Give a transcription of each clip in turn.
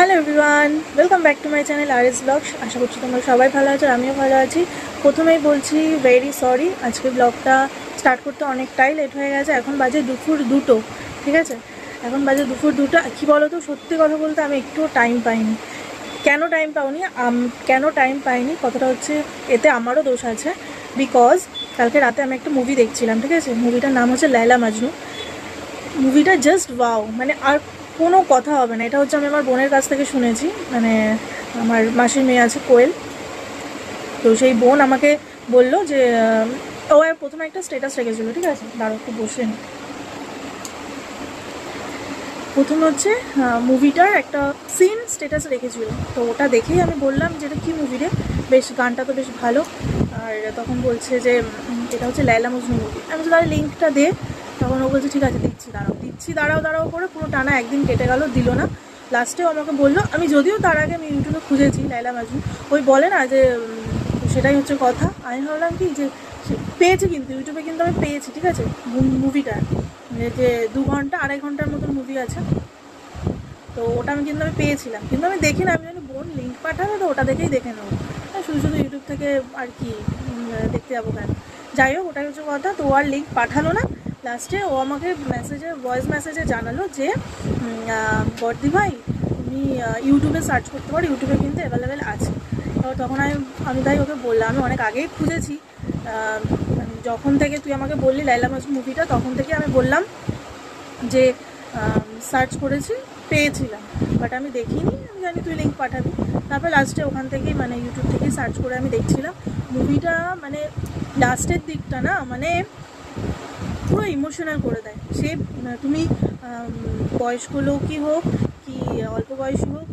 Hello everyone, welcome back to my channel RS blogs. আশা করছি তোমরা সবাই ভালো আছো, আমিও ভালো আছি। প্রথমেই বলছি ভেরি সরি, আজকে ব্লগটা স্টার্ট করতে অনেকটাই লেট হয়ে গেছে। এখন বাজে দুপুর 2টো, ঠিক আছে? এখন বাজে দুপুর 2টা। কী বলো তো, সত্যি কথা বলতে আমি একটুও টাইম পাইনি। কেন টাইম পাইনি কথাটা হচ্ছে, এতে আমারও দোষ আছে। বিকজ কালকে রাতে আমি একটা মুভি দেখছিলাম, ঠিক আছে? মুভিটার নাম হচ্ছে লায়লা মাজনু। মুভিটা জাস্ট ওয়াও, মানে আর কোনো কথা হবে না। এটা হচ্ছে আমি আমার বোনের কাছ থেকে শুনেছি, মানে আমার মাসির মেয়ে আছে কোয়েল, তো সেই বোন আমাকে বললো যে ও প্রথমে একটা স্ট্যাটাস রেখেছিলো, ঠিক আছে? দাঁড়াও একটু বসে নি। প্রথমে হচ্ছে মুভিটার একটা সিন স্ট্যাটাস রেখেছিল, তো ওটা দেখেই আমি বললাম যে এটা কী মুভি রে, বেশ গানটা তো বেশ ভালো। আর তখন বলছে যে এটা হচ্ছে লায়লা মজনু মুভি। আমি তো তাহলে লিঙ্কটা দে। তখন ও বলছে ঠিক আছে দিচ্ছি, দাঁড়াও করে পুরো টানা একদিন কেটে গেল, দিল না। লাস্টেও আমাকে বললো, আমি যদিও তার আগে আমি ইউটিউবে খুঁজেছি লায়লা মাজনু, ওই বলে না যে সেটাই হচ্ছে কথা। আমি ভাবলাম কি যে পেয়েছি, কিন্তু ইউটিউবে কিন্তু আমি পেয়েছি, ঠিক আছে? মুভিটা যে 2-2.5 ঘন্টার মতন মুভি আছে, তো ওটা আমি পেয়েছিলাম, কিন্তু আমি দেখি না। আমি জানি বোন লিঙ্ক পাঠাবে, তো ওটা দেখেই দেখে নেবো। শুধু ইউটিউব থেকে আর কি দেখতে যাবো কেন? যাই হোক, ওটাই হচ্ছে কথা। তো আর লিঙ্ক পাঠালো না। লাস্টে ও আমাকে ভয়েস মেসেজে জানালো যে বর্দি ভাই, তুমি ইউটিউবে সার্চ করতে পারো, ইউটিউবে কিন্তু অ্যাভেলেবেল আছে। তখন আমি তাই ওকে বললাম, আমি অনেক আগেই খুঁজেছি। যখন থেকে তুই আমাকে বললি লায়লা মাজনু মুভিটা, তখন থেকে আমি বললাম যে সার্চ করেছি, পেয়েছিলাম, বাট আমি দেখিনি। আমি জানি তুই লিঙ্ক পাঠাবি। তারপর লাস্টে ওখান থেকেই মানে ইউটিউব থেকেই সার্চ করে আমি দেখছিলাম মুভিটা। মানে লাস্টের দিকটা না, মানে পুরো ইমোশনাল করে দেয় সে। তুমি বয়স্ক লোকই হোক কি অল্প বয়সী হোক,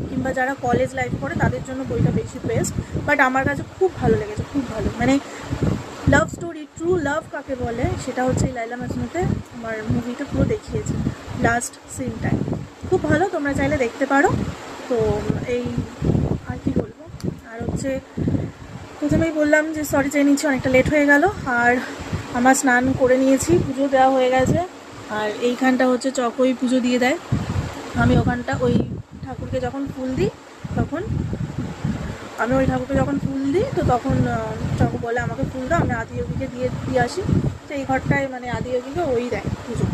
কিংবা যারা কলেজ লাইফ করে, তাদের জন্য বইটা বেশি বেস্ট। বাট আমার কাছে খুব ভালো লেগেছে, খুব ভালো। মানে লাভ স্টোরি, ট্রু লাভ কাকে বলে, সেটা হচ্ছে এই লায়লা মাজনুতে আমার মুভিটা পুরো দেখিয়েছে। লাস্ট সিনটাই খুব ভালো, তোমরা চাইলে দেখতে পারো। তো এই আর কি বলবো। আর হচ্ছে প্রথমেই বললাম যে সরি চেয়ে নিচ্ছি, অনেকটা লেট হয়ে গেল। আর আমার স্নান করে নিয়েছি, পুজো দেওয়া হয়ে গেছে। আর এইখানটা হচ্ছে চকই পুজো দিয়ে দেয়। আমি ওখানটা ওই ঠাকুরকে যখন ফুল দিই, তো তখন চকু বলে আমাকে ফুল দাও, আমি আদিয়োগীকে দিয়ে আসি। তো এই ঘরটায় মানে আদিয়োগীকে ওই দেয় পুজো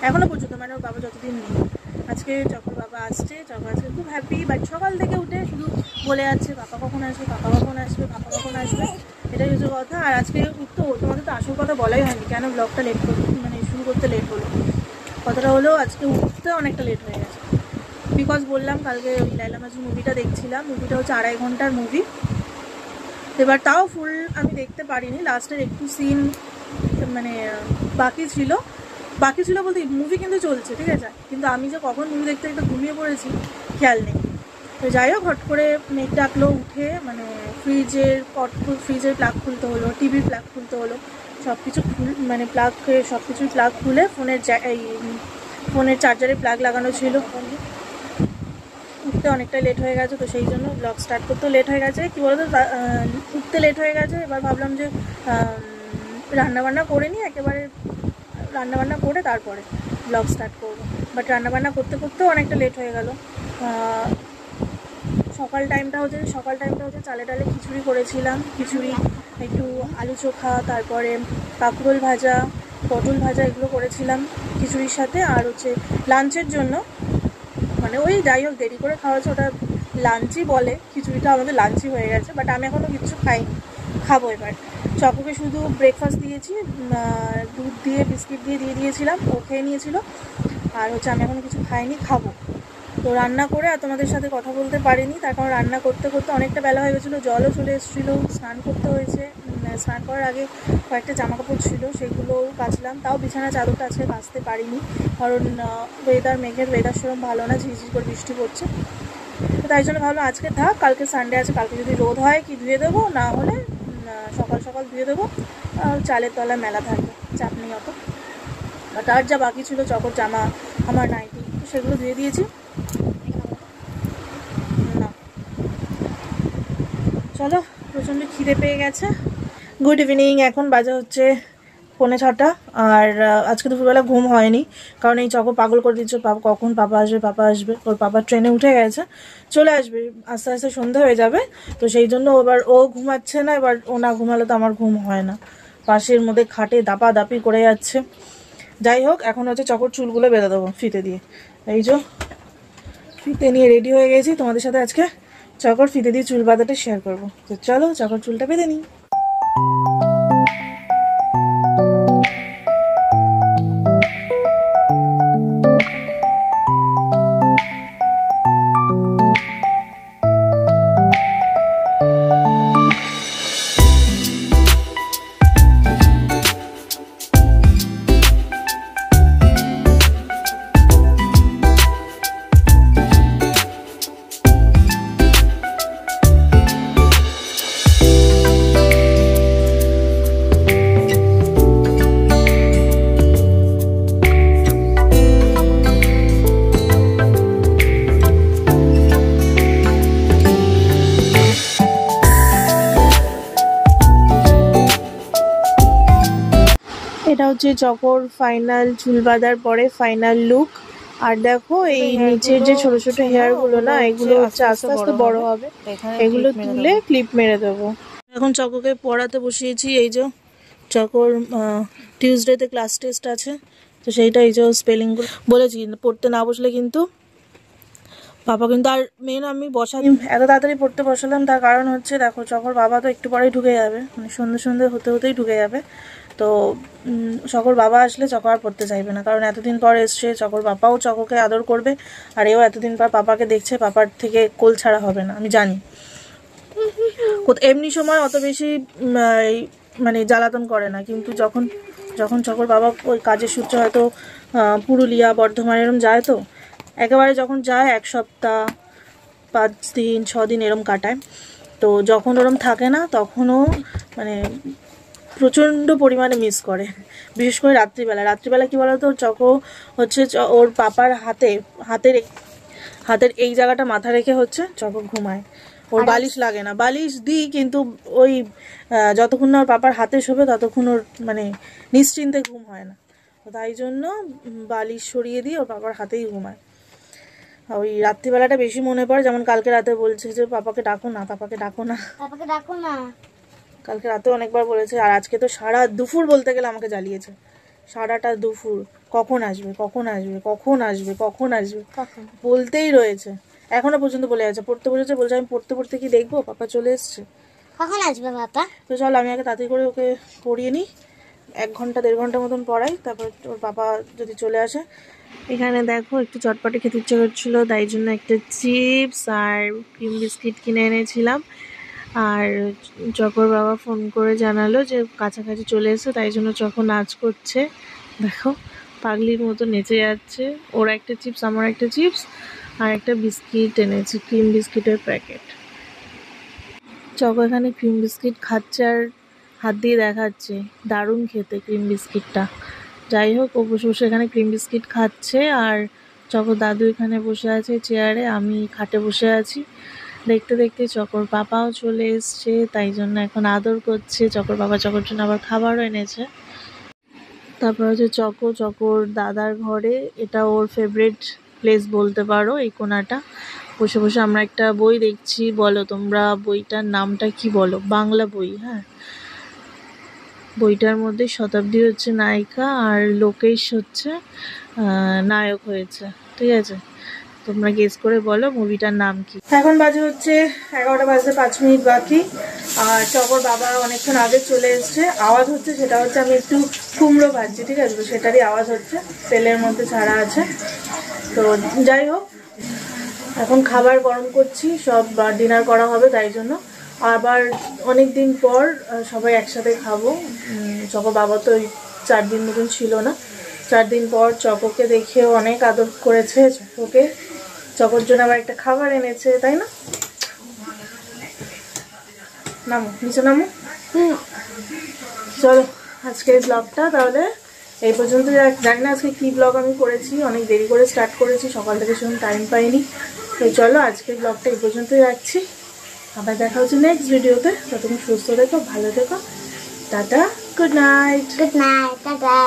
এখনও পর্যন্ত, মানে ওর বাবা যতদিন নেই। আজকে চকুর বাবা আসছে, চকু আজকে খুব হ্যাপি। বাট সকাল থেকে উঠে শুধু বলে যাচ্ছে পাপা কখন আসবে, এটাই হচ্ছে কথা। আর আজকে উঠতে তোমাদের তো আসল কথা বলাই হয়নি, কেন ব্লগটা লেট করলো, মানে শুরু করতে লেট হলো। কথাটা হলো আজকে উঠতে অনেকটা লেট হয়ে গেছে। বিকজ বললাম কালকে ওই লায়লা মাজনু মুভিটা দেখছিলাম। মুভিটা হচ্ছে 2.5 ঘন্টার মুভি। এবার তাও ফুল আমি দেখতে পারিনি, লাস্টের একটু সিন মানে বাকি ছিল বলতে মুভি কিন্তু চলছে, ঠিক আছে? কিন্তু আমি যে কখন মুভি দেখতে ঘুমিয়ে পড়েছি খেয়াল নেই। তো যাই হোক, হট করে মেঘ ডাকলো, উঠে মানে ফ্রিজের প্লাগ খুলতে হলো, টিভির প্লাগ খুলতে হলো, সব কিছু প্লাগ খুলে ফোনের চার্জারে প্লাগ লাগানো ছিল। উঠতে অনেকটাই লেট হয়ে গেছে, তো সেই জন্য ব্লগ স্টার্ট করতেও লেট হয়ে গেছে। কী বলতো, উঠতে লেট হয়ে গেছে। এবার ভাবলাম যে রান্নাবান্না করে নিই, একেবারে রান্নাবান্না করে তারপরে ব্লগ স্টার্ট করবো। বাট রান্নাবান্না করতেও অনেকটা লেট হয়ে গেল। সকাল টাইমটা হচ্ছে চালে ডালে খিচুড়ি করেছিলাম। খিচুড়ি, একটু আলু চোখা, তারপরে কাঁকরোল ভাজা, পটল ভাজা, এগুলো করেছিলাম খিচুড়ির সাথে। আর হচ্ছে লাঞ্চের জন্য, মানে ওই যাই হোক দেরি করে খাওয়া হচ্ছে, ওটা লাঞ্চই বলে। খিচুড়িটা আমাদের লাঞ্চই হয়ে গেছে, বাট আমি এখনও কিছু খাইনি, খাবো এবার। চকুকে শুধু ব্রেকফাস্ট দিয়েছি, দুধ দিয়ে বিস্কিট দিয়ে দিয়েছিলাম, ও খেয়ে নিয়েছিল। আর হচ্ছে আমি এখনও কিছু খাইনি, খাবো। তো রান্না করে আর তোমাদের সাথে কথা বলতে পারিনি, তার কারণ রান্না করতে অনেকটা বেলা হয়ে গেছিলো, জলও চলে এসেছিলো, স্নান করতে হয়েছে। স্নান করার আগে কয়েকটা জামাকাপড় ছিল, সেগুলো কাচলাম। তাও বিছানা চাদরটা আজকে কাচতে পারিনি, কারণ মেঘের ওয়েদার সেরকম ভালো না, ঝিঝিঝি করে বৃষ্টি পড়ছে। তো তাই জন্য ভাবলাম আজকে থাক, কালকে সানডে আছে, কালকে যদি রোদ হয় কি ধুয়ে দেবো, না হলে সকাল ধুয়ে দেবো। চালের তলায় মেলা থাকবে, চাপ নেই অত। তার যা বাকি ছিল চকর জামা, আমার নাইটি, সেগুলো ধুয়ে দিয়েছি। না, চলো, প্রচণ্ড খিদে পেয়ে গেছে। গুড ইভিনিং, এখন বাজে হচ্ছে 5:30 আর আজকে দুপুরবেলা ঘুম হয়নি, কারণ এই চকো পাগল করে দিচ্ছে কখন পাপা আসবে। ওর পাপা ট্রেনে উঠে গেছে, চলে আসবে, আস্তে আস্তে সন্ধ্যা হয়ে যাবে। তো সেই জন্য এবার ও ঘুমাচ্ছে না, এবার ও না ঘুমালে তো আমার ঘুম হয় না। পাশের মধ্যে খাটে দাপাদাপি করে যাচ্ছে। যাই হোক, এখন হচ্ছে চকোর চুলগুলো বেঁধে দেবো ফিতে দিয়ে। এই যে ফিতে নিয়ে রেডি হয়ে গেছি, তোমাদের সাথে আজকে চকোর ফিতে দিয়ে চুল বাঁধাটা শেয়ার করবো। তো চলো চকোর চুলটা বেঁধে নিই। এটা হচ্ছে চকোর ফাইনাল চুল বাঁধার পরে ফাইনাল লুক। আর দেখো এই নিচের যে ছোট ছোট হেয়ার গুলো না, এগুলো হচ্ছে আস্তে আস্তে বড় হবে, এগুলো তুলে ক্লিপ মেরে দেবো। এখন চকোকে পড়াতে বসিয়েছি। এই যে চকোর টিউসডেতে ক্লাস টেস্ট আছে, তো সেইটা এই যে স্পেলিংগুলো বলেছি, পড়তে না বসলে কিন্তু বাবা কিন্তু। আর মেন আমি এত তাড়াতাড়ি পড়তে বসালাম, তার কারণ হচ্ছে দেখো চকোর বাবা তো একটু পরেই ঢুকে যাবে, মানে সন্ধ্যে হতে হতেই ঢুকে যাবে। তো চকোর বাবা আসলে চকো আর পড়তে চাইবে না, কারণ এতদিন পর এসছে। চকোর বাবাও চকোকে আদর করবে, আর এও এতদিন পর পাপাকে দেখছে, পাপার থেকে কোল ছাড়া হবে না, আমি জানি। এমনি সময় অত বেশি মানে জ্বালাতন করে না, কিন্তু যখন চকোর বাবা ওই কাজের সূত্রে হয়তো পুরুলিয়া বর্ধমান এরম যায়, তো একেবারে যখন যায় 1 সপ্তাহ 5 দিন 6 দিন এরম কাটায়। তো যখন ওরম থাকে না, তখনও মানে প্রচণ্ড পরিমাণে মিস করে, বিশেষ করে রাত্রিবেলা কি বলতো, চকো হচ্ছে ওর পাপার হাতের এই জায়গাটা মাথা রেখে হচ্ছে চকো ঘুমায়। ওর বালিশ লাগে না, বালিশ দিই, কিন্তু ওই যতক্ষণ না ওর পাপার হাতে শোবে ততক্ষণ ওর মানে নিশ্চিন্তে ঘুম হয় না। তাই জন্য বালিশ সরিয়ে দিয়ে ওর পাপার হাতেই ঘুমায়। ওই রাত্রিবেলাটা বেশি মনে পড়ে, যেমন কালকে রাতে বলছে যে পাপাকে ডাকো না। কালকে রাতে অনেকবার বলেছে, আর আজকে তো সারা দুপুর বলতে গেলে আমাকে জ্বালিয়েছে। সারাটা দুপুর কখন আসবে বলতেই রয়েছে, এখনো পর্যন্ত বলে যাচ্ছে। পড়তে বসেছে, বলছে আমি পড়তে কি দেখবো, পাপা চলে এসছে, কখন আসবে পাপা? তো চল আমি আগে তাড়াতাড়ি করে ওকে পড়িয়ে নিই, 1 ঘন্টা 1.5 ঘন্টা মতন পড়াই, তারপর ওর পাপা যদি চলে আসে। এখানে দেখো একটু চটপটি খেতে ইচ্ছে করছিল, তাই জন্য একটা চিপস আর ক্রিম বিস্কিট কিনে এনেছিলাম। আর চকোর বাবা ফোন করে জানালো যে কাছাকাছি চলে এসে, তাই জন্য চকো নাচ করছে। দেখো পাগলির মতো নেচে যাচ্ছে। ওর একটা চিপস, আমার একটা চিপস, আর একটা বিস্কিট এনেছি, ক্রিম বিস্কিটের প্যাকেট। চকো এখানে ক্রিম বিস্কিট খাচ্ছে আর হাত দিয়ে দেখাচ্ছে, দারুণ খেতে ক্রিম বিস্কিটটা। যাই হোক, ও বসে বসে এখানে ক্রিম বিস্কিট খাচ্ছে, আর চকোর দাদু এখানে বসে আছে চেয়ারে, আমি খাটে বসে আছি। দেখতে দেখতে চকোর পাপাও চলে এসছে, তাই জন্য এখন আদর করছে। চকোর বাবা চকোর জন্য আবার খাবারও এনেছে। তারপর হচ্ছে চকোর দাদার ঘরে, এটা ওর ফেভারিট প্লেস বলতে পারো, এই কোণাটা। বসে বসে আমরা একটা বই দেখছি। বলো তোমরা বইটার নামটা কি বলো? বাংলা বই। হ্যাঁ, বইটার মধ্যে শতাব্দী হচ্ছে নায়িকা আর লোকেশ হচ্ছে নায়ক হয়েছে, ঠিক আছে? তোমরা গেস করে বলো মুভিটার নাম কি। এখন বাজে হচ্ছে 11টা বাজতে 5 মিনিট বাকি, আর চকোর বাবা অনেকক্ষণ আগে চলে এসছে। আওয়াজ হচ্ছে, সেটা হচ্ছে আমি একটু কুমড়ো ভাজছি, ঠিক আছে? তো সেটারই আওয়াজ হচ্ছে, তেলের মধ্যে ছাড়া আছে। তো যাই হোক, এখন খাবার গরম করছি, সব ডিনার করা হবে, তাই জন্য আবার অনেক দিন পর সবাই একসাথে খাবো। চকো বাবা তো 4 দিন মতন ছিল না, 4 দিন পর চকোকে দেখে অনেক আদর করেছে। চকোর জন্য আবার একটা খাবার এনেছে, তাই না? নামো, নিচে নামো। চলো আজকের ব্লগটা তাহলে এই পর্যন্ত। জানি না আজকে কি ব্লগ আমি করেছি, অনেক দেরি করে স্টার্ট করেছি, সকাল থেকে সেরকম টাইম পাইনি। তো চলো আজকের ব্লগটা এই পর্যন্তই রাখছি, আবার দেখা হচ্ছে নেক্সট ভিডিওতে। ততক্ষণ সুস্থ থেকো, ভালো থেকো, tata. Good night. Good night, tata.